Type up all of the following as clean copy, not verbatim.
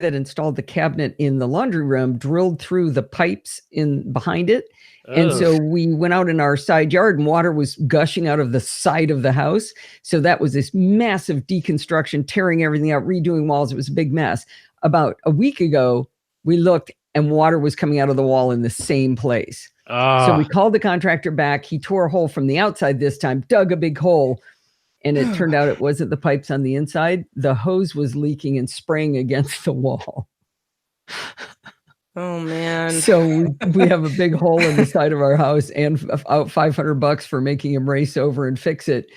that installed the cabinet in the laundry room drilled through the pipes in behind it. And so we went out in our side yard and water was gushing out of the side of the house. So that was this massive deconstruction, tearing everything out, redoing walls. It was a big mess. About a week ago, we looked and water was coming out of the wall in the same place. So we called the contractor back. He tore a hole from the outside this time, dug a big hole. And it turned out it wasn't the pipes on the inside. The hose was leaking and spraying against the wall. Oh, man. So we have a big hole in the side of our house and out $500 for making him race over and fix it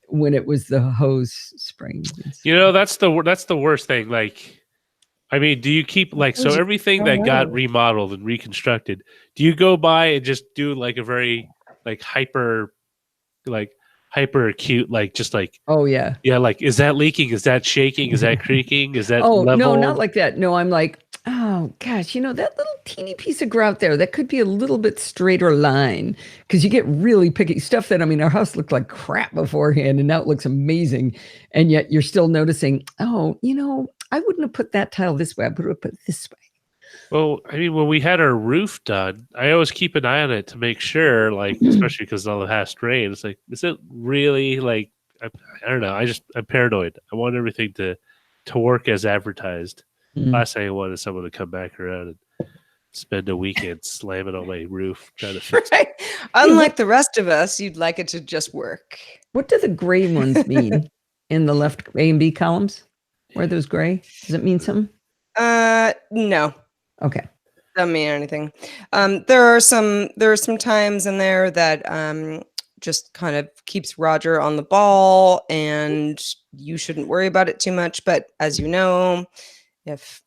when it was the hose spraying. You know, that's the worst thing. Like, I mean, do you keep so everything that got remodeled and reconstructed, do you go by and just do like a very hyper acute, oh yeah, like, is that leaking? Is that shaking? Is that creaking? Is that level? No, not like that. No, I'm like, oh gosh, that little teeny piece of grout there, that could be a little bit straighter line, because you get really picky stuff that, I mean, our house looked like crap beforehand and now it looks amazing. And yet you're still noticing, oh, I wouldn't have put that tile this way. I would have put it this way. Well, I mean, when we had our roof done, I always keep an eye on it to make sure, especially because all the past rain, it's like, is it really I don't know. I'm paranoid. I want everything to work as advertised. Last thing I want is someone to come back around and spend a weekend slamming on my roof trying to fix it. Unlike the rest of us, you'd like it to just work. What do the gray ones mean in the left A and B columns? Where are those gray? Does it mean something? No. Okay. Doesn't mean anything. There are some times in there that just kind of keeps Roger on the ball, and you shouldn't worry about it too much. But as you know, if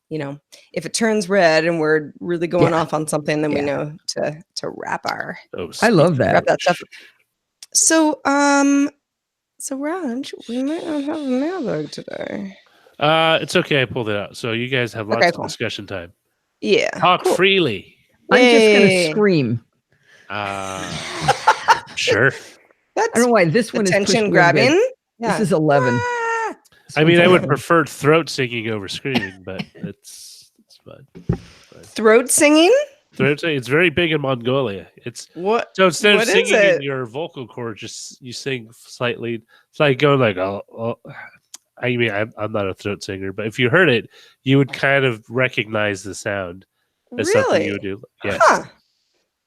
it turns red and we're really going off on something, then we know to wrap our. I love that. Wrap that stuff. So Raj, we might not have a mailbag today. It's okay. I pulled it out. So you guys have lots of discussion time. Yeah. Talk freely. I'm just going to scream. Sure. That's I don't know why this one is attention grabbing. Yeah. This is 11. I mean, I would prefer throat singing over screaming, but it's fine. Throat singing? Throat singing. It's very big in Mongolia. What? So instead of singing in your vocal cord, you sing slightly. It's like going like, oh. I mean, I'm not a throat singer, but if you heard it, you would kind of recognize the sound as something you would do. Yes. Huh.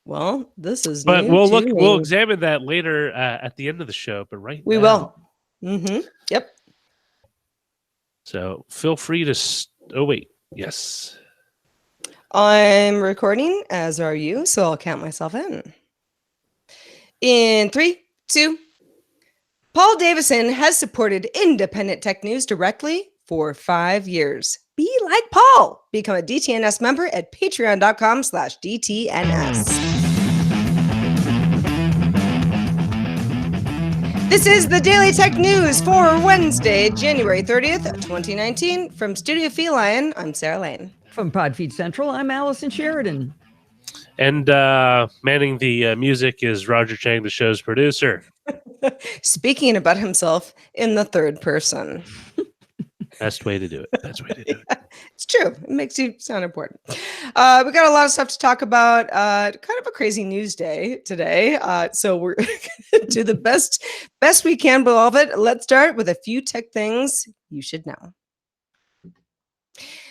Well, this is. But we'll examine that later at the end of the show. But we will. Mm-hmm. Yep. So feel free to. Oh wait, yes. I'm recording, as are you, so I'll count myself in. In 3, 2. Paul Davison has supported independent tech news directly for 5 years. Be like Paul. Become a DTNS member at patreon.com/DTNS. This is the Daily Tech News for Wednesday, January 30th, 2019. From Studio Feline, I'm Sarah Lane. From Podfeed Central, I'm Allison Sheridan. And manning the music is Roger Chang, the show's producer. Speaking about himself in the third person. Best way to do it. It's true. It makes you sound important. We got a lot of stuff to talk about. Kind of a crazy news day today. So we're going to do the best we can with all of it. Let's start with a few tech things you should know.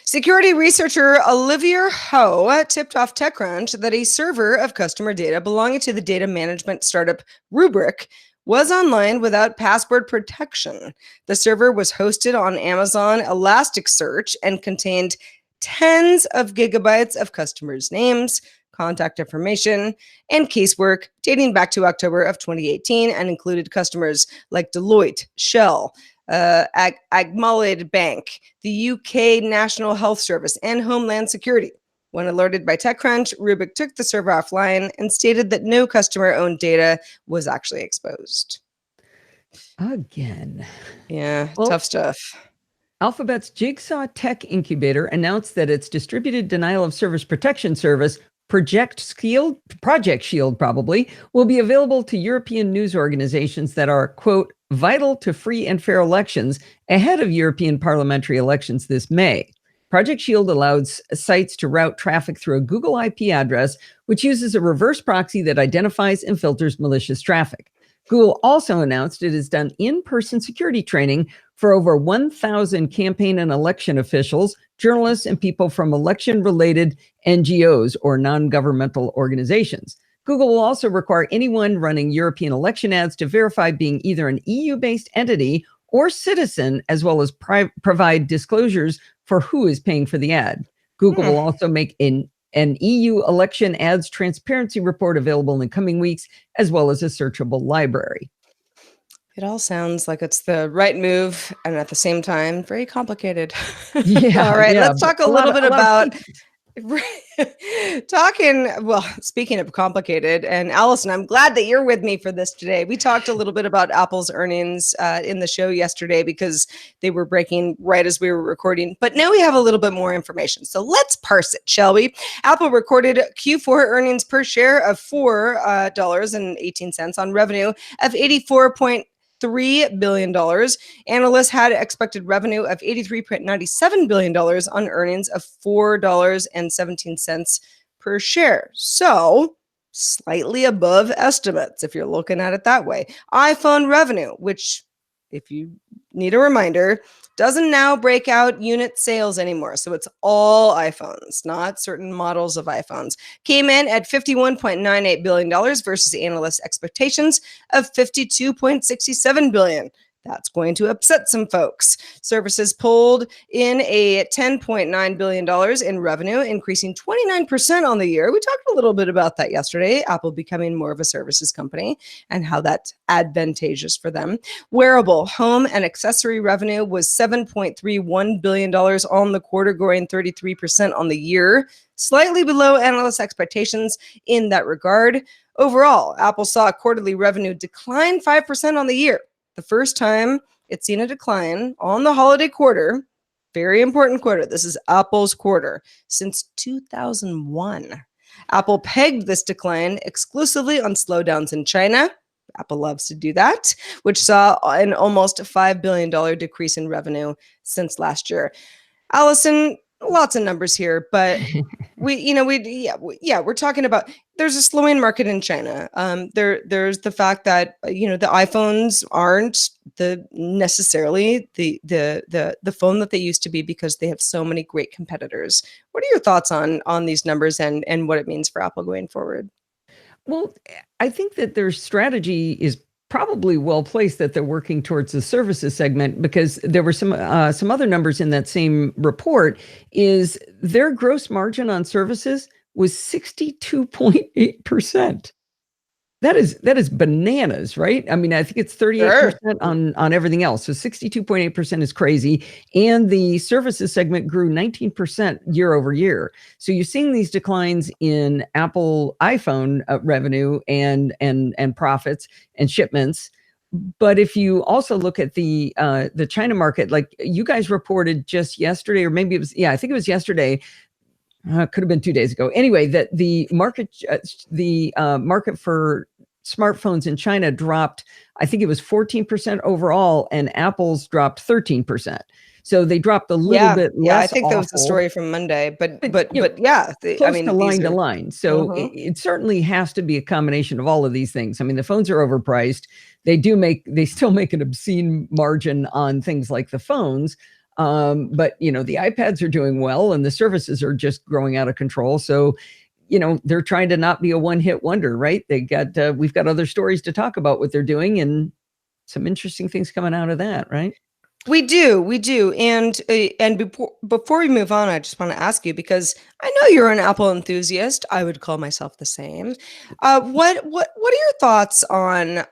Security researcher Olivier Ho tipped off TechCrunch that a server of customer data belonging to the data management startup Rubrik was online without password protection. The server was hosted on Amazon Elasticsearch and contained tens of gigabytes of customers' names, contact information, and casework dating back to October of 2018 and included customers like Deloitte, Shell, Agmalid Bank, the UK National Health Service, and Homeland Security. When alerted by TechCrunch, Rubrik took the server offline and stated that no customer-owned data was actually exposed. Again. Yeah, tough stuff. Alphabet's Jigsaw Tech Incubator announced that its distributed denial of service protection service, Project Shield probably, will be available to European news organizations that are, quote, vital to free and fair elections ahead of European parliamentary elections this May. Project Shield allows sites to route traffic through a Google IP address, which uses a reverse proxy that identifies and filters malicious traffic. Google also announced it has done in-person security training for over 1,000 campaign and election officials, journalists, and people from election-related NGOs or non-governmental organizations. Google will also require anyone running European election ads to verify being either an EU-based entity or citizen, as well as provide disclosures for who is paying for the ad. Google will also make an EU election ads transparency report available in the coming weeks, as well as a searchable library. It all sounds like it's the right move, and at the same time, very complicated. Yeah. All right, let's talk a little bit about speaking of complicated, and Allison, I'm glad that you're with me for this today. We talked a little bit about Apple's earnings in the show yesterday because they were breaking right as we were recording, but now we have a little bit more information. So let's parse it, shall we? Apple recorded Q4 earnings per share of $4.18 on revenue of $84.3 billion. Analysts had expected revenue of $83.97 billion on earnings of $4.17 per share. So slightly above estimates, if you're looking at it that way. iPhone revenue, which, if you need a reminder, doesn't now break out unit sales anymore. So it's all iPhones, not certain models of iPhones. Came in at $51.98 billion versus analysts' expectations of $52.67 billion. That's going to upset some folks. Services pulled in a $10.9 billion in revenue, increasing 29% on the year. We talked a little bit about that yesterday, Apple becoming more of a services company and how that's advantageous for them. Wearable, home, and accessory revenue was $7.31 billion on the quarter, growing 33% on the year, slightly below analyst expectations in that regard. Overall, Apple saw quarterly revenue decline 5% on the year. The first time it's seen a decline on the holiday quarter, very important quarter. This is Apple's quarter since 2001. Apple pegged this decline exclusively on slowdowns in China. Apple loves to do that, which saw an almost $5 billion decrease in revenue since last year. Allison, lots of numbers here, but we're talking about there's a slowing market in China. There's the fact that the iPhones aren't necessarily the phone that they used to be because they have so many great competitors. What are your thoughts on these numbers and what it means for Apple going forward? Well, I think that their strategy is probably well placed that they're working towards the services segment, because there were some other numbers in that same report. Is their gross margin on services was 62.8%. That is bananas, right? I mean, I think it's 38% on everything else. So 62.8% is crazy. And the services segment grew 19% year over year. So you're seeing these declines in Apple iPhone revenue and profits and shipments. But if you also look at the China market, like you guys reported just yesterday, or maybe it was, I think it was yesterday. Could have been 2 days ago. Anyway, that the market for smartphones in China dropped. I think it was 14% overall, and Apple's dropped 13%. So they dropped a little bit less. Yeah, I think that was the story from Monday. But yeah, close to line to line. So it certainly has to be a combination of all of these things. I mean, the phones are overpriced. They still make an obscene margin on things like the phones. But the iPads are doing well and the services are just growing out of control. So, they're trying to not be a one-hit wonder, right? We've got other stories to talk about what they're doing and some interesting things coming out of that, right? We do. And before we move on, I just want to ask you, because I know you're an Apple enthusiast. I would call myself the same. What are your thoughts on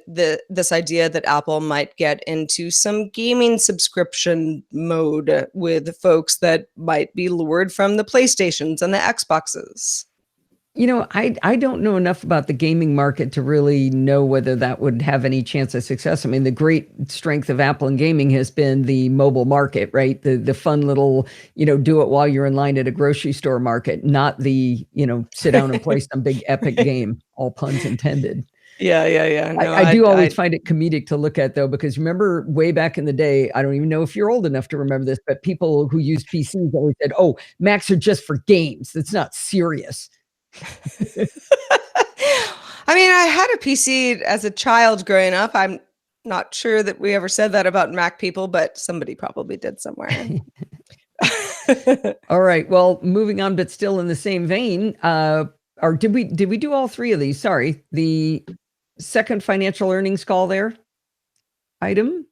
this idea that Apple might get into some gaming subscription mode with folks that might be lured from the PlayStations and the Xboxes? I don't know enough about the gaming market to really know whether that would have any chance of success. I mean, the great strength of Apple and gaming has been the mobile market, right? The fun little, do it while you're in line at a grocery store market, not the, sit down and play some big epic game, all puns intended. Yeah. No, I do always find it comedic to look at, though, because remember way back in the day, I don't even know if you're old enough to remember this, but people who used PCs always said, oh, Macs are just for games. That's not serious. I mean, I had a PC as a child growing up. I'm not sure that we ever said that about Mac people, but somebody probably did somewhere. All right. Well, moving on, but still in the same vein, or did we do all three of these? Sorry, the second financial earnings call there item.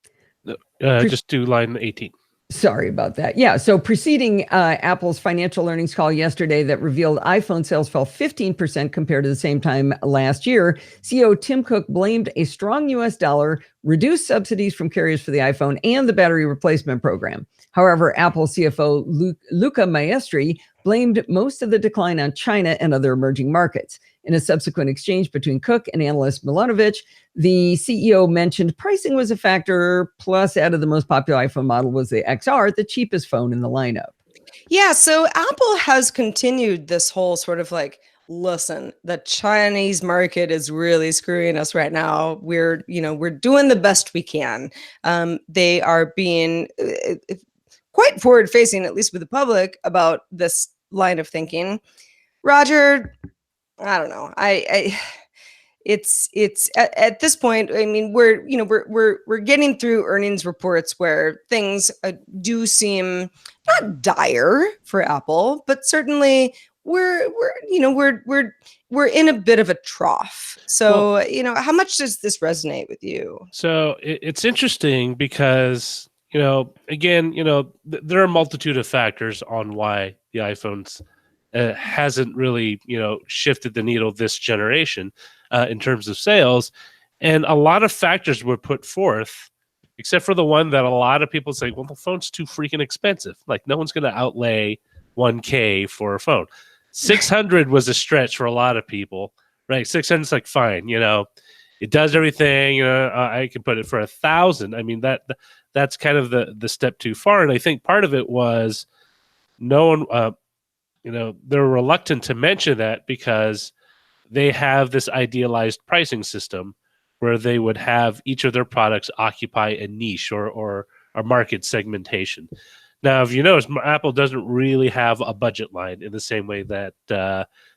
Just do line 18. Sorry about that. Yeah. So preceding Apple's financial earnings call yesterday that revealed iPhone sales fell 15% compared to the same time last year, CEO Tim Cook blamed a strong US dollar, reduced subsidies from carriers for the iPhone, and the battery replacement program. However, Apple CFO Luca Maestri blamed most of the decline on China and other emerging markets. In a subsequent exchange between Cook and analyst Milanovic, the CEO mentioned pricing was a factor, plus added the most popular iPhone model was the XR, the cheapest phone in the lineup. Yeah, so Apple has continued this whole sort of like, listen, the Chinese market is really screwing us right now. We're doing the best we can. They are being quite forward facing, at least with the public, about this line of thinking. Roger, I don't know. It's at this point, I mean, we're getting through earnings reports where things do seem not dire for Apple, but certainly we're in a bit of a trough. So, how much does this resonate with you? So it's interesting because, again, there are a multitude of factors on why the iPhones hasn't really, shifted the needle this generation in terms of sales. And a lot of factors were put forth, except for the one that a lot of people say, well, the phone's too freaking expensive. Like, no one's going to outlay $1,000 for a phone. 600 was a stretch for a lot of people, right? 600 is like, fine, it does everything. I can put it for 1,000. I mean, that's kind of the step too far. And I think part of it was no one, they're reluctant to mention that because they have this idealized pricing system where they would have each of their products occupy a niche or a market segmentation. Now, if you notice, Apple doesn't really have a budget line in the same way that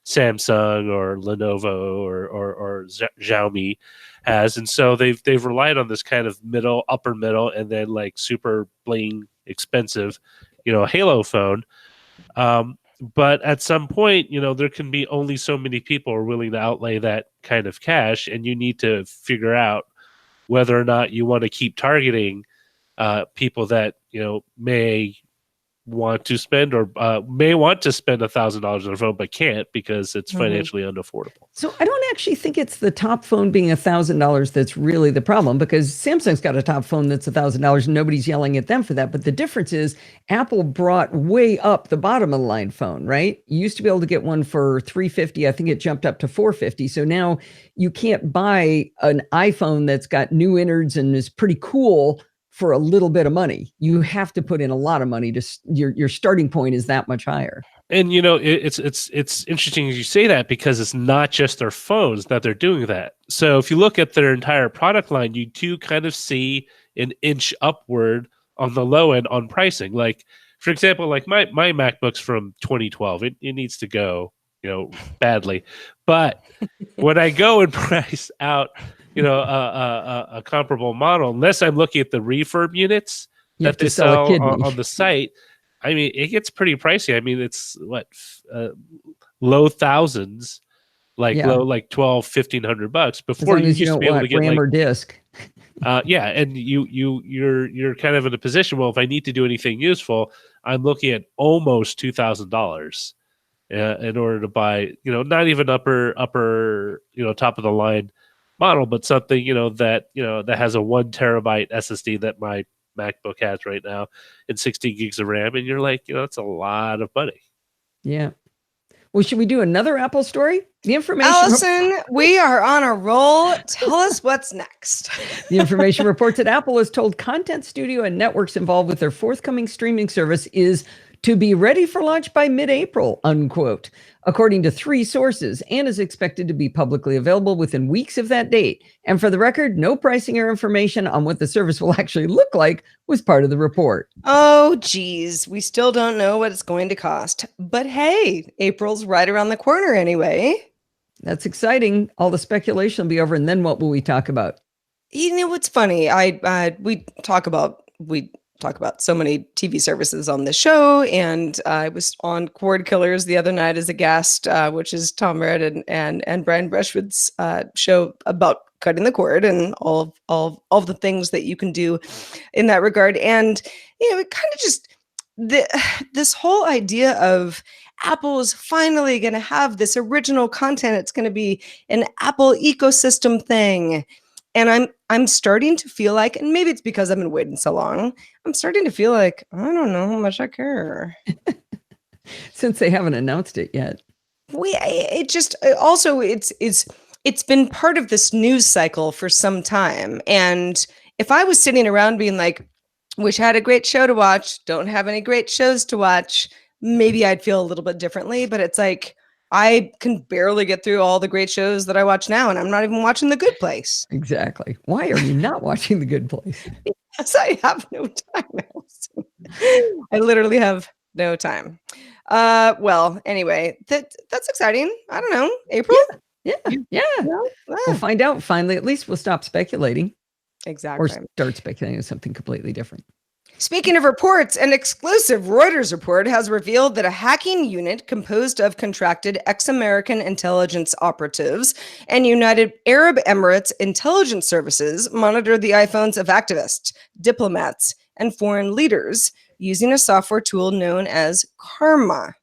Samsung or Lenovo or Xiaomi has, and so they've relied on this kind of upper middle, and then like super bling expensive, Halo phone. But at some point, there can be only so many people are willing to outlay that kind of cash, and you need to figure out whether or not you want to keep targeting people that may want to spend or may want to spend $1,000 on a phone but can't because it's financially unaffordable. So I don't actually think it's the top phone being $1,000 that's really the problem, because Samsung's got a top phone that's $1,000 and nobody's yelling at them for that. But the difference is Apple brought way up the bottom of the line phone, right? You used to be able to get one for $350. I think it jumped up to $450. So now you can't buy an iPhone that's got new innards and is pretty cool for a little bit of money. You have to put in a lot of money to your starting point is that much higher. And it's interesting as you say that, because it's not just their phones that they're doing that. So if you look at their entire product line, you do kind of see an inch upward on the low end on pricing. Like, for example, like my MacBook's from 2012. It needs to go, badly. But when I go and price out a comparable model, unless I'm looking at the refurb units that they sell on the site, I mean, it gets pretty pricey. I mean, it's low thousands, low like $1,200-$1,500 before you used to be able to get RAM or disk. And you're kind of in a position. Well, if I need to do anything useful, I'm looking at almost $2,000 in order to buy, not even upper top of the line model, but something that has a 1 terabyte SSD that my MacBook has right now and 16 gigs of RAM, and you're like, that's a lot of money. Yeah. Well, should we do another Apple story? The information, Allison, we are on a roll. Tell us what's next. The information reports that Apple has told content studio and networks involved with their forthcoming streaming service is to be ready for launch by mid-April, unquote, according to 3 sources, and is expected to be publicly available within weeks of that date. And for the record, no pricing or information on what the service will actually look like was part of the report. Oh, geez. We still don't know what it's going to cost. But hey, April's right around the corner anyway. That's exciting. All the speculation will be over, and then what will we talk about? You know what's funny? We talk about so many TV services on this show, and I was on Cord Killers the other night as a guest, which is Tom Merritt and Brian Brushwood's show about cutting the cord and all of the things that you can do in that regard. And it kind of just this whole idea of Apple is finally going to have this original content. It's going to be an Apple ecosystem thing. And I'm starting to feel like, and maybe it's because I've been waiting so long, I'm starting to feel like, I don't know how much I care. Since they haven't announced it yet. It's been part of this news cycle for some time. And if I was sitting around being like, wish I had a great show to watch, don't have any great shows to watch, maybe I'd feel a little bit differently. But it's like, I can barely get through all the great shows that I watch now, and I'm not even watching The Good Place. Exactly. Why are you not watching The Good Place? Because I have no time, Allison. I literally have no time. Well, anyway, that's exciting. I don't know. April? Yeah. We'll find out finally. At least we'll stop speculating. Exactly. Or start speculating on something completely different. Speaking of reports, an exclusive Reuters report has revealed that a hacking unit composed of contracted ex-American intelligence operatives and United Arab Emirates intelligence services monitored the iPhones of activists, diplomats, and foreign leaders using a software tool known as Karma.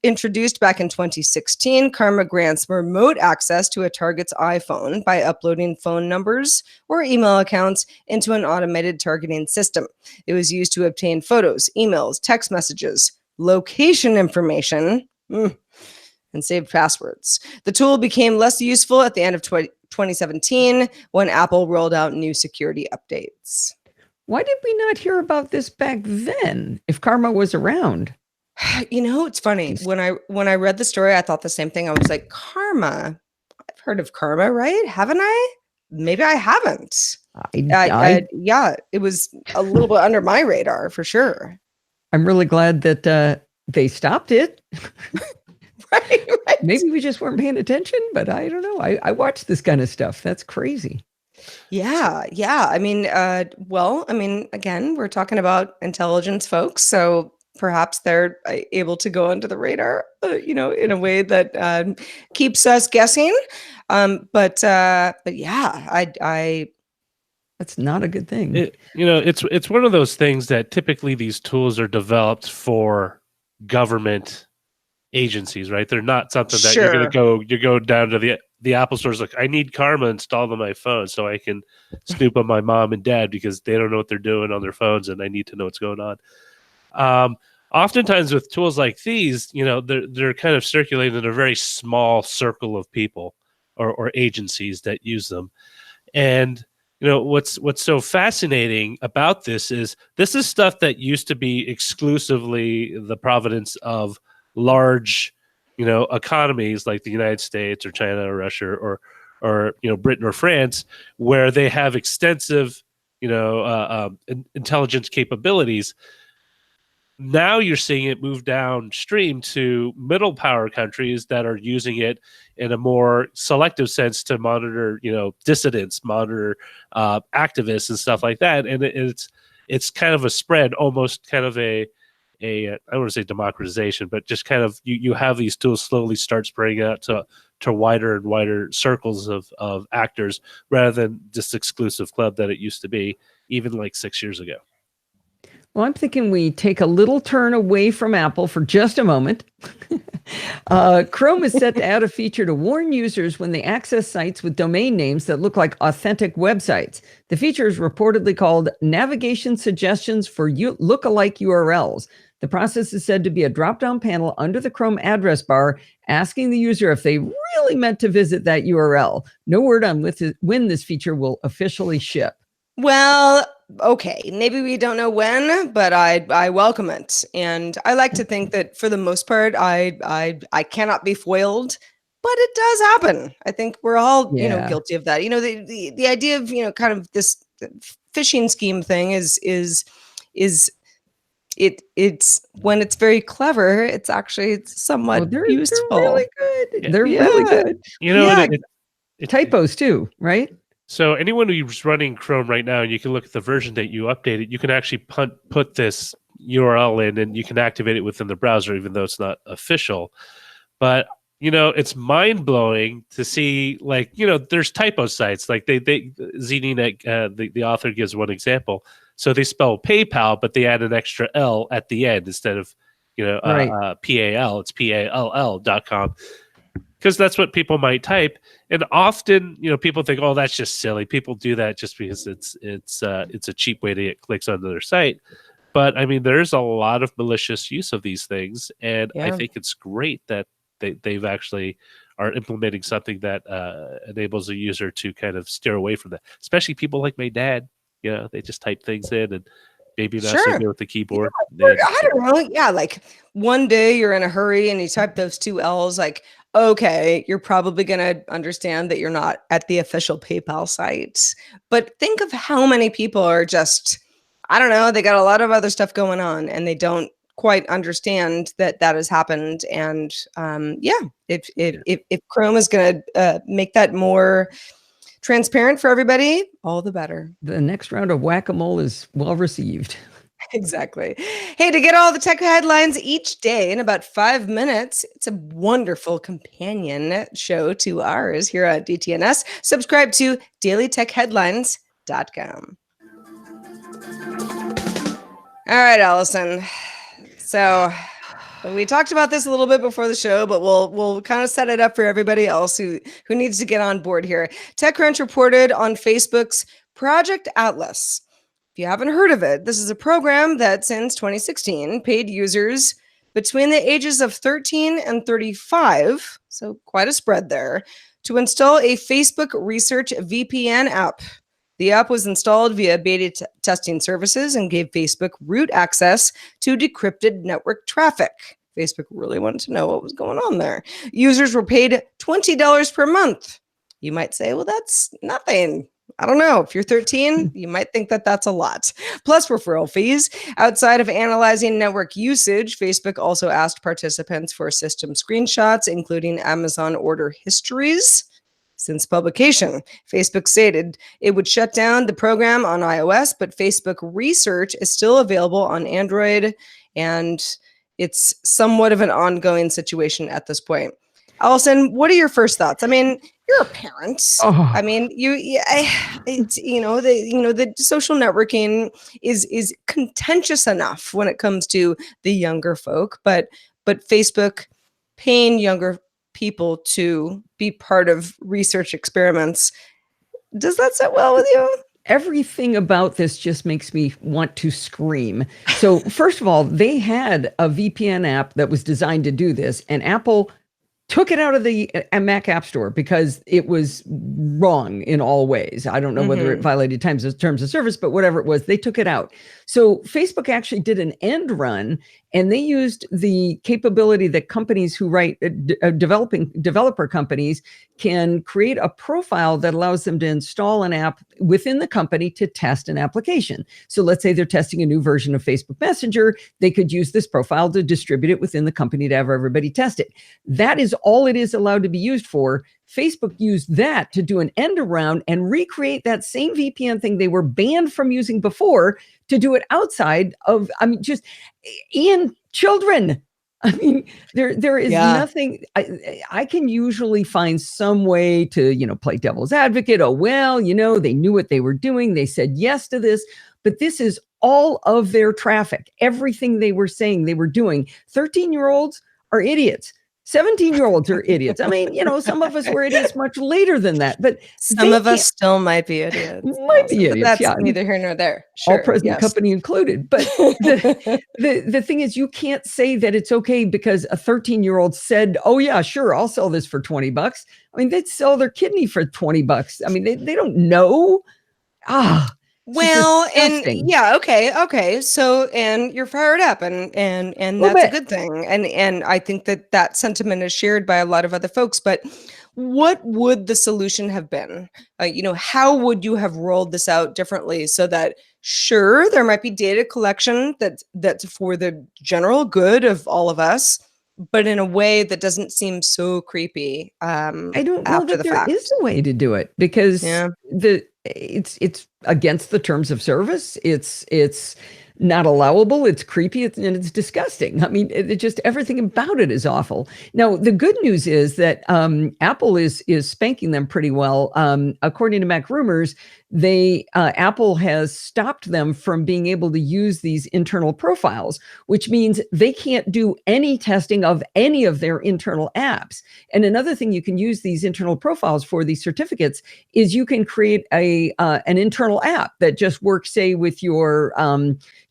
Introduced back in 2016, Karma grants remote access to a target's iPhone by uploading phone numbers or email accounts into an automated targeting system. It was used to obtain photos, emails, text messages, location information, and saved passwords. The tool became less useful at the end of 2017 when Apple rolled out new security updates. Why did we not hear about this back then if Karma was around? It's funny. When I read the story, I thought the same thing. I was like, Karma. I've heard of Karma, right? Haven't I? Maybe I haven't. Yeah, it was a little bit under my radar for sure. I'm really glad that they stopped it. Right. Maybe we just weren't paying attention, but I don't know. I watch this kind of stuff. That's crazy. Yeah. Again, we're talking about intelligence folks, so perhaps they're able to go under the radar, in a way that keeps us guessing. But yeah, that's not a good thing. It's one of those things that typically these tools are developed for government agencies, right? They're not something that you go down to the Apple stores like, I need Karma installed on my phone so I can snoop on my mom and dad because they don't know what they're doing on their phones and I need to know what's going on. Oftentimes with tools like these, they're kind of circulating in a very small circle of people or agencies that use them. And what's so fascinating about this is stuff that used to be exclusively the providence of large, economies like the United States or China or Russia or Britain or France, where they have extensive, intelligence capabilities. Now you're seeing it move downstream to middle power countries that are using it in a more selective sense to monitor, dissidents, monitor activists and stuff like that. And it's kind of a spread, almost kind of I don't want to say democratization, but just kind of you have these tools slowly start spreading out to wider and wider circles of actors rather than this exclusive club that it used to be even like 6 years ago. Well, I'm thinking we take a little turn away from Apple for just a moment. Chrome is set to add a feature to warn users when they access sites with domain names that look like authentic websites. The feature is reportedly called Navigation Suggestions for Lookalike URLs. The process is said to be a drop-down panel under the Chrome address bar asking the user if they really meant to visit that URL. No word on when this feature will officially ship. Well, okay, maybe we don't know when, but I welcome it. And I like to think that for the most part, I cannot be foiled, but it does happen. I think we're all, Yeah. guilty of that. The idea of, kind of this phishing scheme thing is it's when it's very clever, it's actually somewhat they're useful. really good. Yeah. They're really Yeah. good. You know, Yeah. Typos too, right? So anyone who's running Chrome right now, and you can look at the version that you updated, you can actually put this URL in, and you can activate it within the browser, even though it's not official. But it's mind blowing to see, like, there's typo sites. Like ZDNet, the author gives one example. So they spell PayPal, but they add an extra L at the end instead of PAL. It's PALL.com. Because that's what people might type, and often, people think, "Oh, that's just silly." People do that just because it's a cheap way to get clicks onto their site. But I mean, there's a lot of malicious use of these things, and I think it's great that they've actually are implementing something that enables a user to kind of steer away from that. Especially people like my dad. They just type things in and maybe not so good with the keyboard. I don't know. Yeah, like one day you're in a hurry and you type those two L's, like, okay, you're probably going to understand that you're not at the official PayPal site. But think of how many people are just, I don't know, they got a lot of other stuff going on and they don't quite understand that has happened. And if Chrome is going to make that more transparent for everybody, all the better. The next round of whack-a-mole is well received. Exactly. Hey, to get all the tech headlines each day in about 5 minutes, it's a wonderful companion show to ours here at DTNS. Subscribe to dailytechheadlines.com. All right, Allison. So we talked about this a little bit before the show, but we'll kind of set it up for everybody else who needs to get on board here. TechCrunch reported on Facebook's Project Atlas. If you haven't heard of it, this is a program that since 2016 paid users between the ages of 13 and 35, so quite a spread there, to install a Facebook Research VPN app. The app was installed via beta testing services and gave Facebook root access to decrypted network traffic. Facebook really wanted to know what was going on there. Users were paid $20 per month. You might say, well, that's nothing. I don't know. If you're 13, you might think that that's a lot. Plus referral fees. Outside of analyzing network usage, Facebook also asked participants for system screenshots, including Amazon order histories. Since publication, Facebook stated it would shut down the program on iOS, but Facebook Research is still available on Android, and it's somewhat of an ongoing situation at this point. Allison, what are your first thoughts? I mean, you're a parent. I mean, the social networking is contentious enough when it comes to the younger folk, but Facebook paying younger people to be part of research experiments, does that sit well with you? Everything about this just makes me want to scream. So first of all, they had a VPN app that was designed to do this, and Apple took it out of the Mac App Store because it was wrong in all ways. I don't know whether it violated terms of service, but whatever it was, they took it out. So Facebook actually did an end run, and they used the capability that companies who write developer companies can create a profile that allows them to install an app within the company to test an application. So let's say they're testing a new version of Facebook Messenger. They could use this profile to distribute it within the company to have everybody test it. That is all it is allowed to be used for. Facebook used that to do an end around and recreate that same VPN thing they were banned from using before to do it outside of, just in children. I mean, there is nothing. I can usually find some way to, play devil's advocate. Oh, well, they knew what they were doing. They said yes to this, but this is all of their traffic. Everything they were saying they were doing. 13-year-olds are idiots. 17-year-olds are idiots. I mean, some of us were idiots much later than that, but some of us still might be idiots. That's neither here nor there. Sure, all present company included. But the thing is, you can't say that it's okay because a 13-year-old said, "Oh yeah, sure, I'll sell this for $20." I mean, they'd sell their kidney for $20. I mean, they don't know. Well, and disgusting. yeah, okay. So, and you're fired up, and Little that's a bit. good thing. And I think that that sentiment is shared by a lot of other folks. But what would the solution have been? How would you have rolled this out differently so that sure, there might be data collection that's for the general good of all of us, but in a way that doesn't seem so creepy I don't know after that the there is fact. a way to do it because Yeah. it's against the terms of service. It's not allowable. It's creepy, and it's disgusting. I mean, it just everything about it is awful. Now, the good news is that Apple is spanking them pretty well. According to Mac Rumors, Apple has stopped them from being able to use these internal profiles, which means they can't do any testing of any of their internal apps. And another thing you can use these internal profiles for, these certificates, is you can create an internal app that just works, say, with your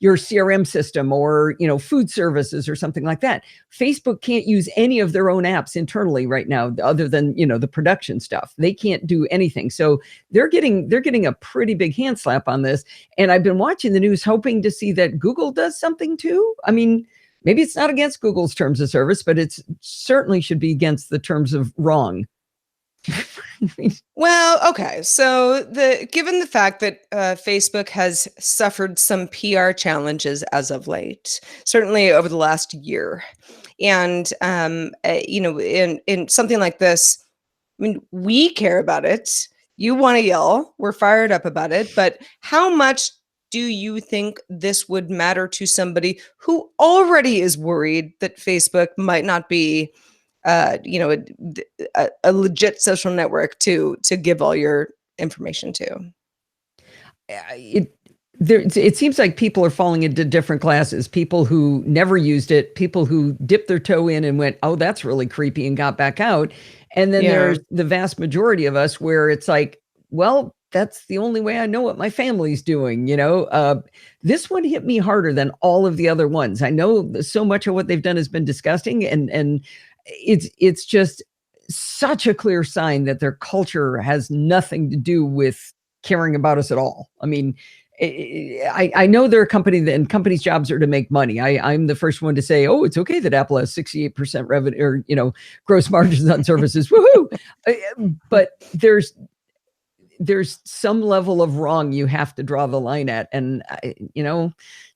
CRM system or food services or something like that. Facebook can't use any of their own apps internally right now, other than the production stuff. They can't do anything. So they're getting a pretty big hand slap on this. And I've been watching the news, hoping to see that Google does something too. I mean, maybe it's not against Google's terms of service, but it's certainly should be against the terms of wrong. Well, okay. So given the fact that Facebook has suffered some PR challenges as of late, certainly over the last year, and in something like this, I mean, we care about it. You want to yell. We're fired up about it. But how much do you think this would matter to somebody who already is worried that Facebook might not be a legit social network to give all your information to? It seems like people are falling into different classes. People who never used it, people who dipped their toe in and went, oh, that's really creepy, and got back out. And then there's the vast majority of us where it's like, well, that's the only way I know what my family's doing. This one hit me harder than all of the other ones. I know so much of what they've done has been disgusting, and it's just such a clear sign that their culture has nothing to do with caring about us at all. I mean, I know they're a company and companies' jobs are to make money. I'm the first one to say, oh, it's okay that Apple has 68% revenue or, gross margins on services. Woohoo! But there's some level of wrong you have to draw the line at. And,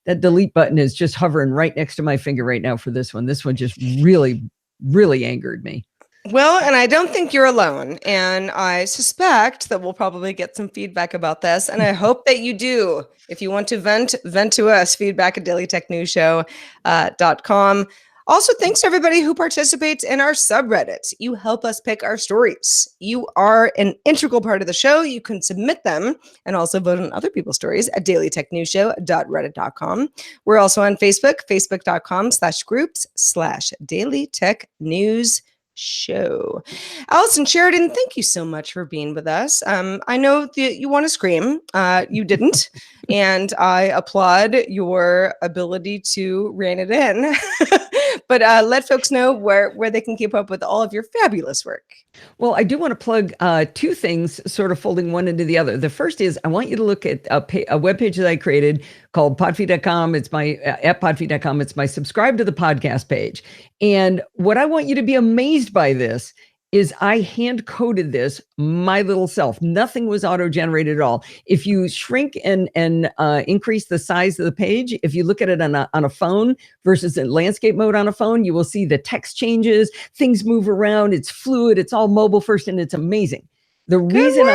that delete button is just hovering right next to my finger right now for this one. This one just really, really angered me. Well, and I don't think you're alone. And I suspect that we'll probably get some feedback about this. And I hope that you do. If you want to vent to us, feedback@dailytechnewsshow.com. Also, thanks to everybody who participates in our subreddit. You help us pick our stories. You are an integral part of the show. You can submit them and also vote on other people's stories at dailytechnewsshow.reddit.com. We're also on Facebook, facebook.com/groups/dailytechnewsshow. Allison Sheridan, thank you so much for being with us. I know that you want to scream. You didn't. And I applaud your ability to rein it in. But let folks know where they can keep up with all of your fabulous work. Well, I do want to plug two things, sort of folding one into the other. The first is I want you to look at a webpage that I created called podfeed.com. It's my at podfeed.com. It's my subscribe to the podcast page. And what I want you to be amazed by this is I hand coded this my little self. Nothing was auto-generated at all. If you shrink and increase the size of the page, if you look at it on a phone versus in landscape mode on a phone, you will see the text changes, things move around, it's fluid, it's all mobile first, and it's amazing. The reason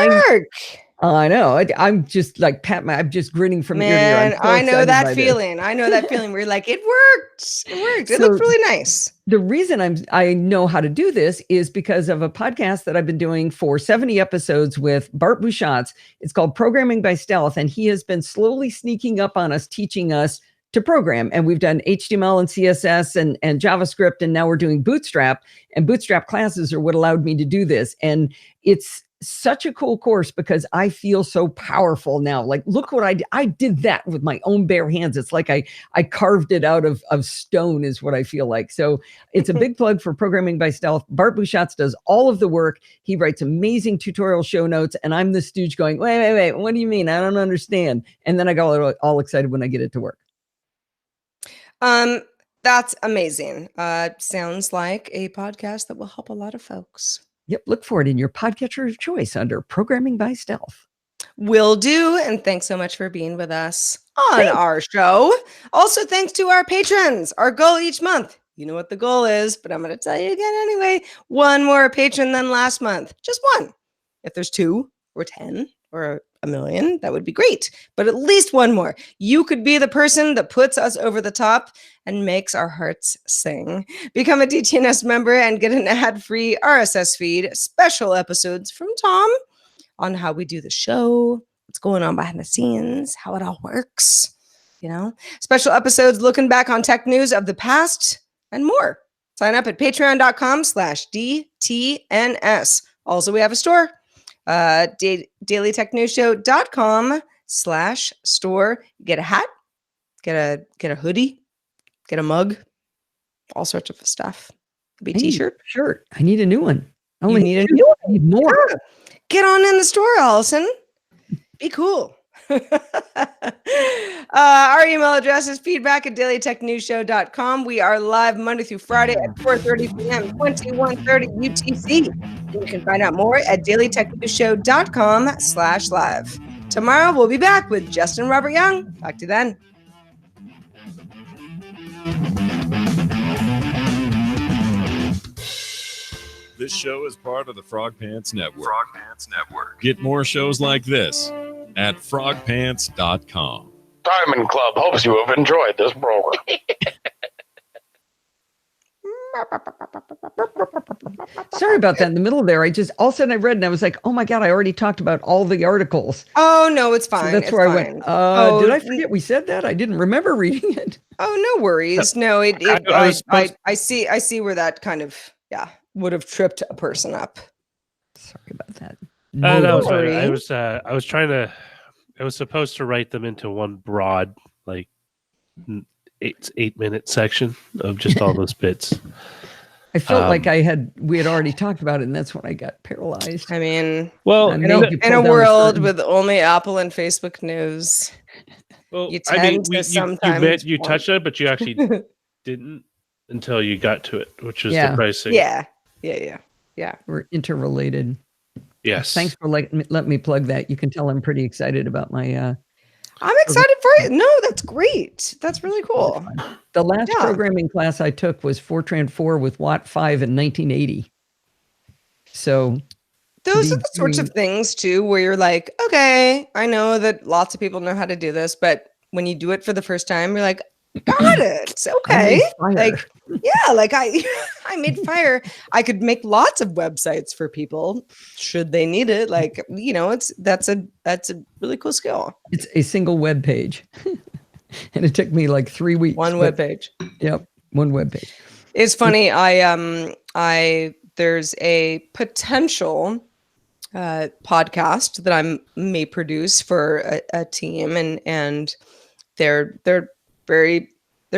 I know. I'm just like I'm just grinning from ear to ear. Man, I know that feeling. I know that feeling where you're like, it worked. It worked. It looked really nice. The reason I know how to do this is because of a podcast that I've been doing for 70 episodes with Bart Bouchatz. It's called Programming by Stealth, and he has been slowly sneaking up on us, teaching us to program. And we've done HTML and CSS and JavaScript, and now we're doing Bootstrap. And Bootstrap classes are what allowed me to do this. And it's such a cool course because I feel so powerful now. Like, look what I did that with my own bare hands. It's like I carved it out of stone is what I feel like. So it's a big plug for Programming by Stealth. Bart Buchatz does all of the work. He writes amazing tutorial show notes. And I'm the stooge going, wait, what do you mean? I don't understand. And then I got all excited when I get it to work. That's amazing. Sounds like a podcast that will help a lot of folks. Yep, look for it in your podcatcher of choice under Programming by Stealth. Will do, and thanks so much for being with us on our show. Also, thanks to our patrons. Our goal each month, you know what the goal is, but I'm going to tell you again anyway. One more patron than last month. Just one. If there's 2 or 10 or 1,000,000, that would be great. But at least one more. You could be the person that puts us over the top and makes our hearts sing. Become a DTNS member and get an ad-free RSS feed, special episodes from Tom on how we do the show, what's going on behind the scenes, how it all works, special episodes looking back on tech news of the past and more. Sign up at patreon.com/DTNS. Also, we have a store. dailytechnewsshow.com/store. Get a hat, get a hoodie, get a mug, all sorts of stuff. Could be a t-shirt. Shirt. I need a new one. I need a new one. I need more. Yeah. Get on in the store, Allison. Be cool. Our email address is feedback@dailytechnewsshow.com. We are live Monday through Friday at 4:30 p.m., 21:30 UTC. And you can find out more at dailytechnewsshow.com/live. Tomorrow, we'll be back with Justin Robert Young. Talk to you then. This show is part of the Frog Pants Network. Get more shows like this at frogpants.com. Diamond Club hopes you have enjoyed this program. Sorry about that in the middle there. All of a sudden I read and I was like, oh my God, I already talked about all the articles. Oh, no, it's fine. So that's where I went, did I forget we said that? I didn't remember reading it. Oh, no worries. No, I see where that kind of, would have tripped a person up. Sorry about that. That was fine. I was supposed to write them into one broad, like 8-minute section of just all those bits. I felt like we had already talked about it, and that's when I got paralyzed. I mean, well, in a world with only Apple and Facebook news, well, you touched it, but you actually didn't until you got to it, which is depressing. Yeah. We're interrelated. Yes. Thanks for letting me plug that. You can tell I'm pretty excited about my. I'm excited for it. No, that's great. That's really cool. The last programming class I took was Fortran 4 with Watt 5 in 1980. So those are the sorts of things too, where you're like, okay, I know that lots of people know how to do this, but when you do it for the first time, you're like, got it. It's okay. I made fire. I could make lots of websites for people should they need it. That's a really cool skill. It's a single web page. And it took me like 3 weeks. One web page. Yep. One web page. It's funny. There's a potential podcast that I may produce for a team and they're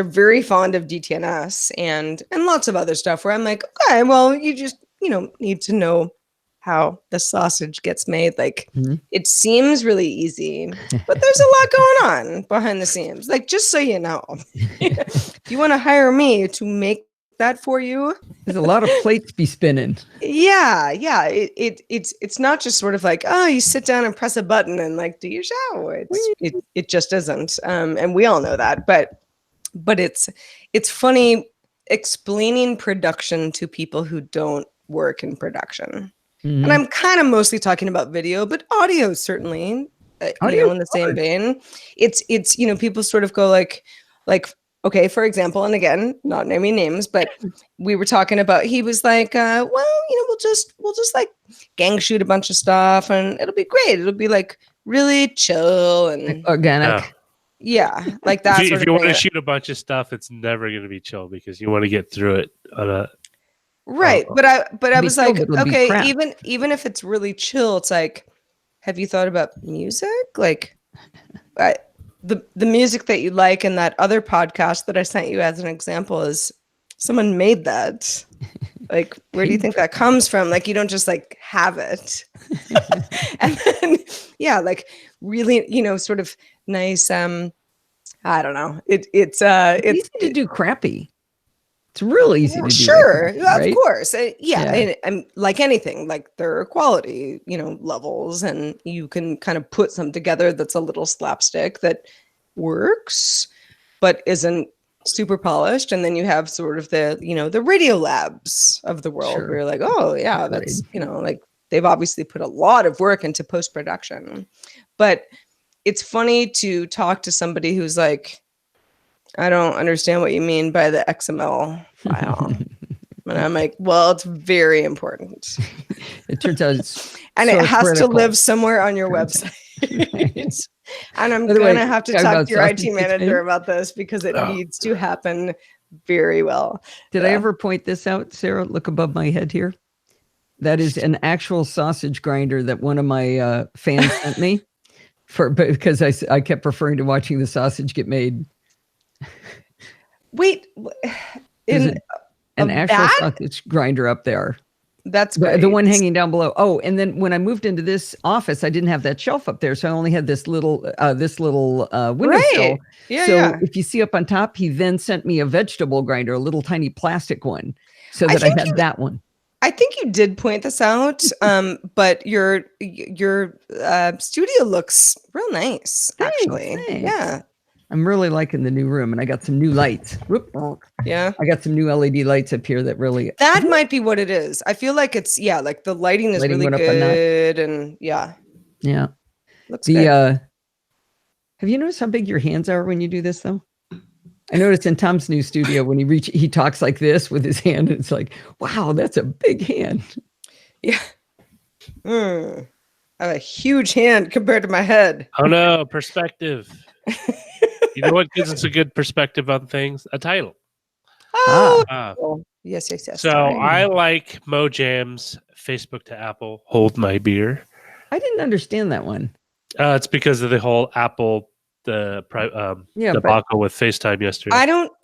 very fond of DTNS and lots of other stuff where I'm like, okay, well, you just, need to know how the sausage gets made. It seems really easy, but there's a lot going on behind the scenes. Just so you know, if you want to hire me to make that for you, there's a lot of plates be spinning. Yeah. It's not just sort of like, oh, you sit down and press a button and do your show. It just isn't. And we all know that, but it's funny explaining production to people who don't work in production. Mm-hmm. And I'm kind of mostly talking about video, but audio certainly, in the same vein. It's people sort of go like, okay, for example, and again, not naming names, but we were talking about, he was like, we'll just gang shoot a bunch of stuff and it'll be great. It'll be really chill and organic. Yeah, like that if sort you of want to thing. shoot a bunch of stuff, it's never going to be chill because you want to get through it on a Right, Oh. but I Be was like, chill, but it'll be okay, crap. even if it's really chill, it's like, have you thought about music? Like, the music that you like in that other podcast that I sent you as an example is someone made that. Like, where do you think that comes from? Like, you don't just like have it. And then, yeah, like really, sort of nice. I don't know. It's easy to do crappy. It's real easy to do. Sure, like that, right? of course. Yeah. Yeah. And like anything, like there are quality, levels, and you can kind of put something together that's a little slapstick that works, but isn't super polished. And then you have sort of the, the Radio Labs of the world Sure. where you're like, oh yeah, that's, like they've obviously put a lot of work into post-production. But it's funny to talk to somebody who's like, I don't understand what you mean by the XML file. And I'm like, well, it's very important. It turns out it's And so it has critical. to live somewhere on your website. Right. And I'm By the going way, to have to talk talk about to your IT sausage manager spin. about this because it needs to happen very well. Did I ever point this out, Sarah? Look above my head here. That is an actual sausage grinder that one of my fans sent me because I kept referring to watching the sausage get made. Wait, There's an actual sausage grinder up there. That's great. The one hanging down below. Oh, and then when I moved into this office, I didn't have that shelf up there, so I only had this little windowsill. Right. Yeah, so yeah. if you see up on top, he then sent me a vegetable grinder, a little tiny plastic one, so that I had that one. I think you did point this out, but your studio looks real nice, actually. Thanks. Yeah. I'm really liking the new room, and I got some new lights. Yeah. I got some new LED lights up here that really... That might be what it is. I feel like it's, like the lighting is really good, and yeah. Yeah. Looks good. Have you noticed how big your hands are when you do this, though? I noticed in Tom's new studio, when he talks like this with his hand, and it's like, wow, that's a big hand. Yeah. I have a huge hand compared to my head. Oh no, perspective. You know what gives us a good perspective on things? A title. Oh, yes. So Sorry. I like Mojam's Facebook to Apple Hold My Beer. I didn't understand that one. It's because of the whole Apple debacle with FaceTime yesterday.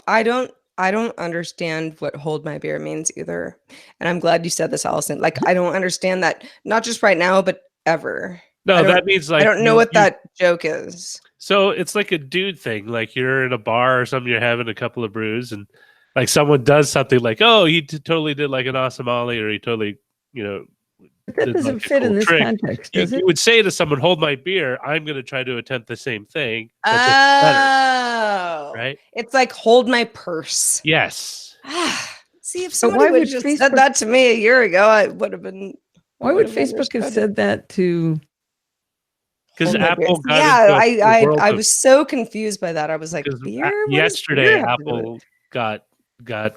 I don't understand what hold my beer means either. And I'm glad you said this, Allison. Like, I don't understand that, not just right now, but ever. No, that means like I don't know what that joke is. So it's like a dude thing. Like you're in a bar or something, you're having a couple of brews, and like someone does something like, oh, he totally did like an awesome ollie, or he totally, But that doesn't fit in this context, does it? You would say to someone, hold my beer, I'm going to try to attempt the same thing. Oh. Right? It's like hold my purse. Yes. See, if somebody would have just said that to me a year ago, I would have been... Why would Facebook have said that to... Because Apple got I was so confused by that. I was like, beer? Yesterday, Apple got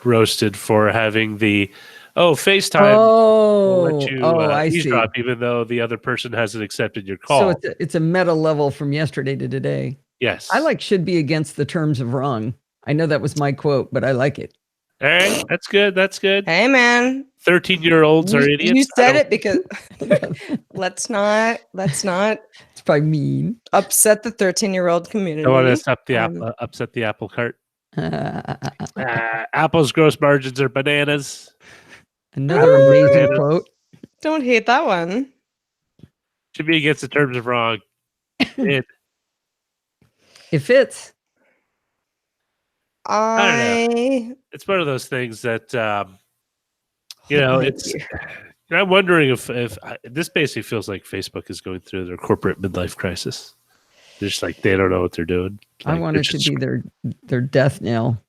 roasted for having the FaceTime. Oh, let you I see. Eavesdrop, even though the other person hasn't accepted your call. So it's a meta level from yesterday to today. Yes, I should be against the terms of wrong. I know that was my quote, but I like it. All right, that's good. That's good. Hey, man. 13-year-olds are idiots. You said it because let's not. It's probably mean. Upset the 13-year-old community. I want to upset the apple cart. Apple's gross margins are bananas. Another amazing quote. Don't hate that one. Should be against the terms of wrong. It fits. I don't know. It's one of those things that it's. I'm wondering if this basically feels like Facebook is going through their corporate midlife crisis. They're just like they don't know what they're doing. Like, I want it to be their death knell.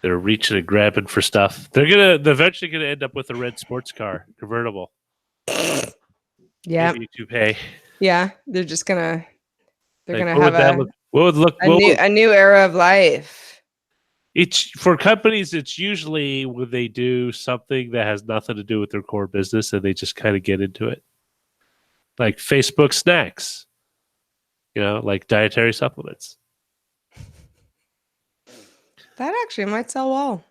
They're reaching and grabbing for stuff. They're eventually gonna end up with a red sports car convertible. Yeah. Maybe toupee. Yeah, they're just gonna. They're gonna have a new era of life. It's for companies. It's usually when they do something that has nothing to do with their core business, and they just kind of get into it, like Facebook snacks. Like dietary supplements. That actually might sell well.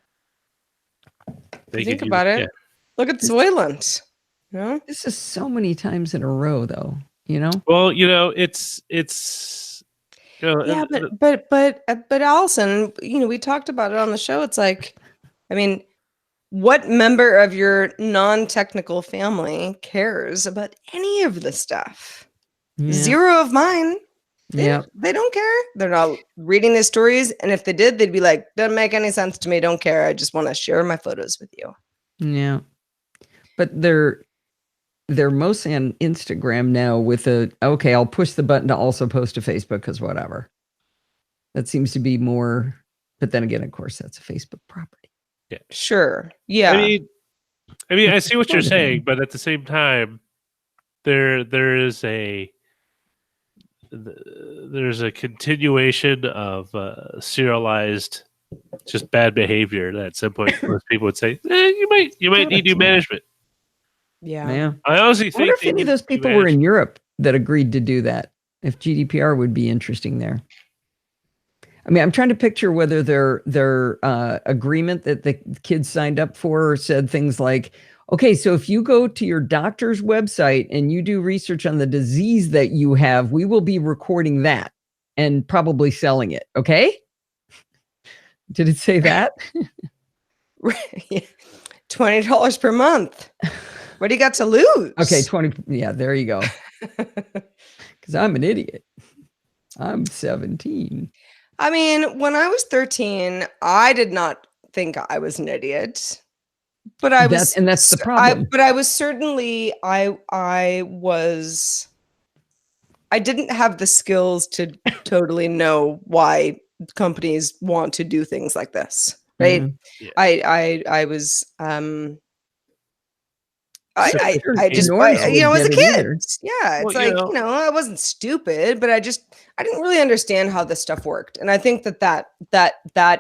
They Think could about use- it. yeah. Look at Soylent. You know? This is so many times in a row, though. You know. Well, it's Yeah, but Allison, we talked about it on the show. It's like, I mean, what member of your non-technical family cares about any of this stuff? Yeah. Zero of mine. Yeah. They don't care. They're not reading the stories, and if they did, they'd be like, "Doesn't make any sense to me. Don't care. I just want to share my photos with you." Yeah. But they're mostly on Instagram now with okay, I'll push the button to also post to Facebook because whatever. That seems to be more, but then again, of course, that's a Facebook property. Yeah. Sure. Yeah. I mean, I see what you're saying, but at the same time, there's a continuation of serialized just bad behavior that at some point most people would say, you might need new management. Yeah. Yeah. I honestly I wonder think if any of those people were in Europe that agreed to do that. If GDPR would be interesting there. I mean, I'm trying to picture whether their agreement that the kids signed up for said things like, okay, so if you go to your doctor's website and you do research on the disease that you have, we will be recording that and probably selling it. Okay. Did it say that? $20 per month. What do you got to lose? Okay, 20. Yeah, there you go. Because I'm an idiot. I'm 17. I mean, when I was 13, I did not think I was an idiot. But I was, and that's the problem. But I was certainly, I didn't have the skills to totally know why companies want to do things like this, right? Mm-hmm. Yeah. I was, I just, as a kid, yeah, it's I wasn't stupid, but I didn't really understand how this stuff worked. And I think that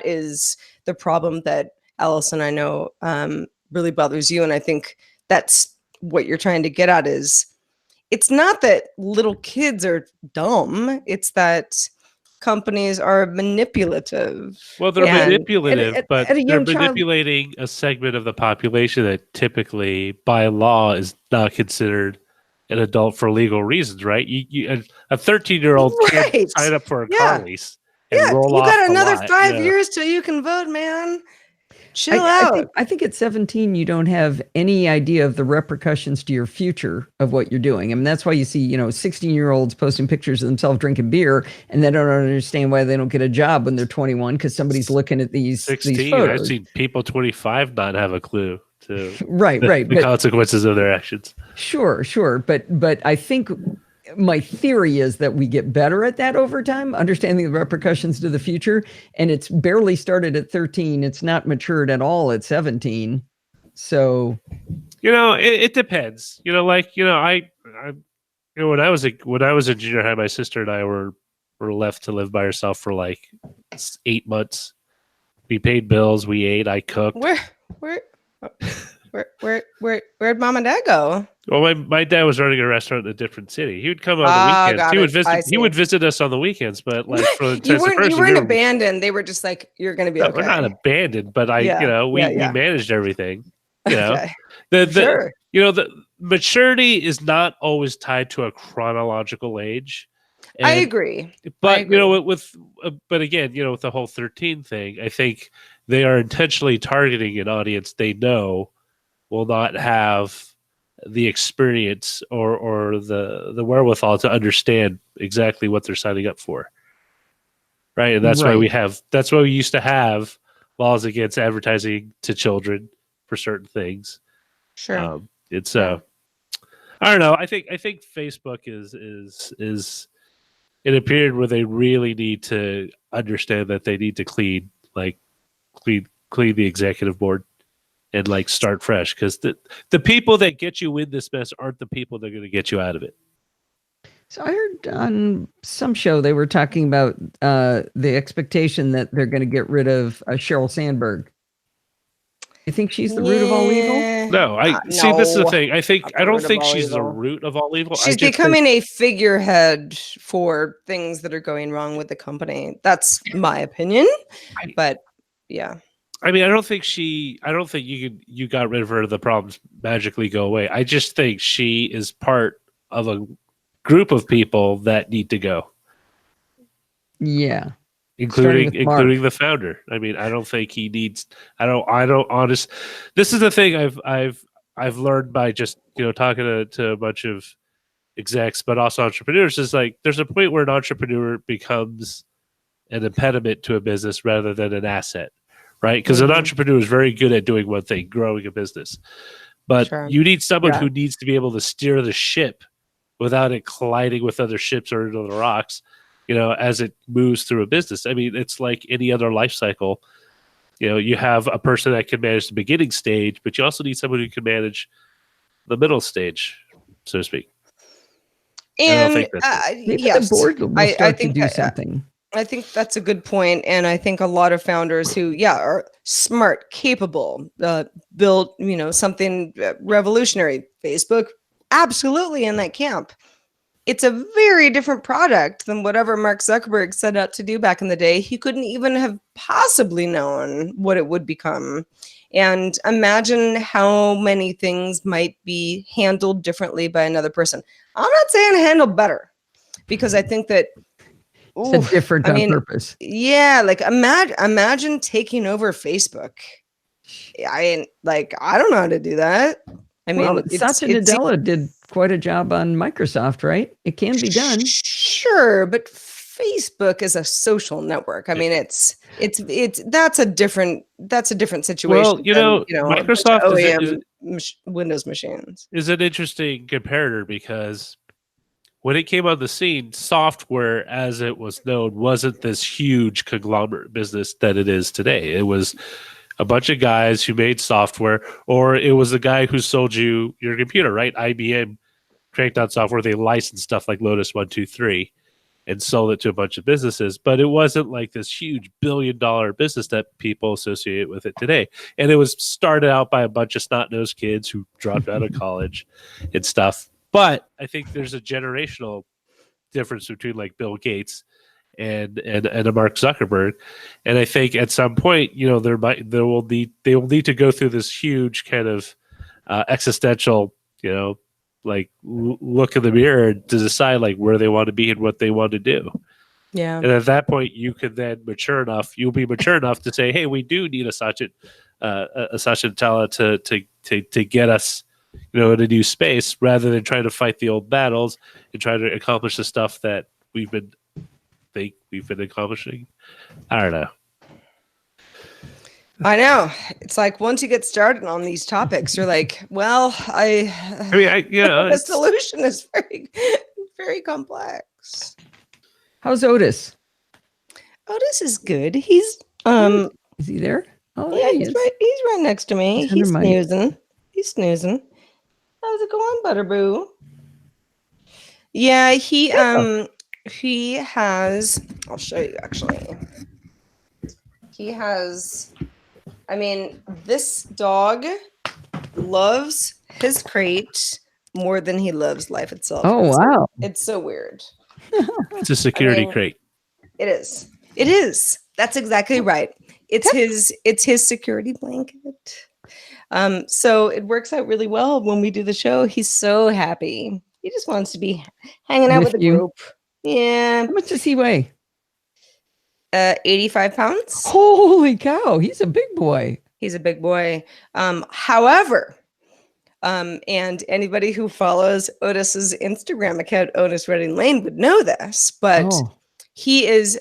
is the problem that Allison, I know, really bothers you. And I think that's what you're trying to get at is it's not that little kids are dumb. It's that companies are manipulative. Well, they're manipulative, but they're manipulating a segment of the population that typically, by law, is not considered an adult for legal reasons, right? A 13-year-old can't sign up for a car lease and roll off. You got another 5 years till you can vote, man. Chill out. I think at 17, you don't have any idea of the repercussions to your future of what you're doing. I mean, that's why you see, 16-year-olds posting pictures of themselves drinking beer, and they don't understand why they don't get a job when they're 21 because somebody's looking at these 16. These photos. I've seen people 25 not have a clue to right. the consequences of their actions. Sure. But I think my theory is that we get better at that over time, understanding the repercussions to the future. And it's barely started at 13. It's not matured at all at 17. So, it depends. When I was in junior high, my sister and I were left to live by herself for like 8 months. We paid bills. We ate. I cooked. Where'd mom and dad go? Well, my dad was running a restaurant in a different city. He would come on the weekends. He would visit us on the weekends, but like for you weren't abandoned. They were just like, you're going to be okay. We're not abandoned, but we managed everything. Okay. The maturity is not always tied to a chronological age. I agree. But but again, with the whole 13 thing, I think they are intentionally targeting an audience they know will not have the experience or the wherewithal to understand exactly what they're signing up for. Right. And that's why we used to have laws against advertising to children for certain things. Sure. I don't know. I think Facebook is in a period where they really need to understand that they need to clean the executive board and start fresh, because the people that get you in this mess aren't the people that are going to get you out of it. So I heard on some show they were talking about the expectation that they're going to get rid of Sheryl Sandberg. You think she's the root of all evil? No, see. This is the thing. I don't think she's the root of all evil. She's becoming a figurehead for things that are going wrong with the company. That's my opinion. But Yeah. I mean, I don't think you got rid of her, the problems magically go away. I just think she is part of a group of people that need to go, Yeah. including Starting with Mark. the founder. I mean, I don't think he needs. I don't honest. This is the thing I've learned by just talking to a bunch of execs, but also entrepreneurs. Is like there's a point where an entrepreneur becomes an impediment to a business rather than an asset, right? Because an entrepreneur is very good at doing one thing, growing a business. But you need someone who needs to be able to steer the ship without it colliding with other ships or into the rocks, as it moves through a business. I mean, it's like any other life cycle. You have a person that can manage the beginning stage, but you also need someone who can manage the middle stage, so to speak. And Maybe yes, the board will I start think to do something. I think that's a good point, and I think a lot of founders who, are smart, capable, build, something revolutionary. Facebook, absolutely in that camp. It's a very different product than whatever Mark Zuckerberg set out to do back in the day. He couldn't even have possibly known what it would become. And imagine how many things might be handled differently by another person. I'm not saying handled better, because I think that it's different on purpose. Yeah, like imagine taking over Facebook. I don't know how to do that. I mean, Satya Nadella did quite a job on Microsoft, right? It can be done. Sure, but Facebook is a social network. I mean, that's a different situation. Well, Microsoft OEM Windows machines is an interesting comparator, because when it came on the scene, software as it was known wasn't this huge conglomerate business that it is today. It was a bunch of guys who made software, or it was the guy who sold you your computer, right? IBM cranked out software. They licensed stuff like Lotus 1-2-3 and sold it to a bunch of businesses. But it wasn't like this huge billion-dollar business that people associate with it today. And it was started out by a bunch of snot-nosed kids who dropped out of college and stuff. But I think there's a generational difference between like Bill Gates and a Mark Zuckerberg, and I think at some point, they will need to go through this huge kind of existential, look in the mirror to decide like where they want to be and what they want to do. Yeah, and at that point, you can then you'll be mature enough to say, hey, we do need a Satya Nadella to get us, in a new space, rather than trying to fight the old battles and try to accomplish the stuff that we've been accomplishing. I don't know. I know. It's like once you get started on these topics, you're like, well, the solution is very, very complex. How's Otis? Otis is good. He's is he there? Oh yeah, he's right next to me. He's snoozing. How's it going, Butterboo? Yeah, he has, I'll show you actually. He has, this dog loves his crate more than he loves life itself. Oh, wow. It's so weird. It's a security crate. It is. That's exactly right. It's his security blanket. So it works out really well when we do the show. He's so happy. He just wants to be hanging out with the group. Yeah. How much does he weigh? 85 pounds. Holy cow. He's a big boy. He's a big boy. However, and anybody who follows Otis's Instagram account, Otis Reading Lane, would know this, but he is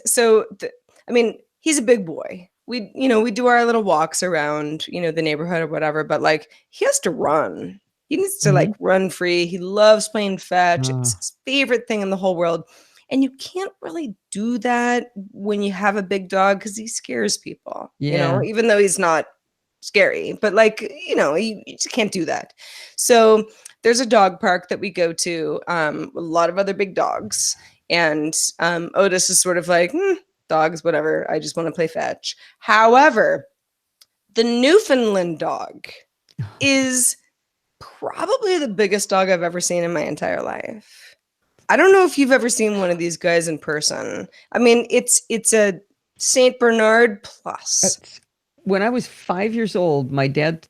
he's a big boy. We do our little walks around, the neighborhood or whatever, but like he has to run. He needs to run free. He loves playing fetch. It's his favorite thing in the whole world. And you can't really do that when you have a big dog because he scares people, even though he's not scary, but you just can't do that. So there's a dog park that we go to, a lot of other big dogs. And Otis is sort of like, dogs, whatever. I just want to play fetch. However, the Newfoundland dog is probably the biggest dog I've ever seen in my entire life. I don't know if you've ever seen one of these guys in person. It's a Saint Bernard plus. when I was 5 years old, my dad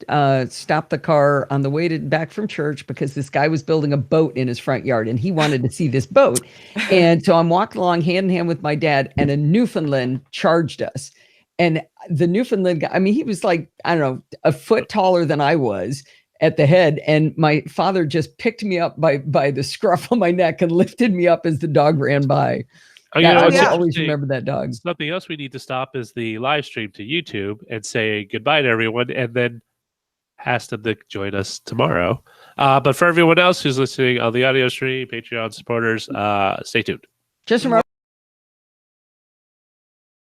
stopped the car on the way back from church because this guy was building a boat in his front yard and he wanted to see this boat. And so I'm walking along hand in hand with my dad, and a Newfoundland charged us. And the Newfoundland guy, I mean, he was like, I don't know, a foot taller than I was at the head. And my father just picked me up by the scruff of my neck and lifted me up as the dog ran by. Oh, you know, I what's will always interesting- remember that dog. Something else we need to stop is the live stream to YouTube and say goodbye to everyone, and then ask them to join us tomorrow. But for everyone else who's listening on the audio stream, Patreon supporters, stay tuned. Just remember.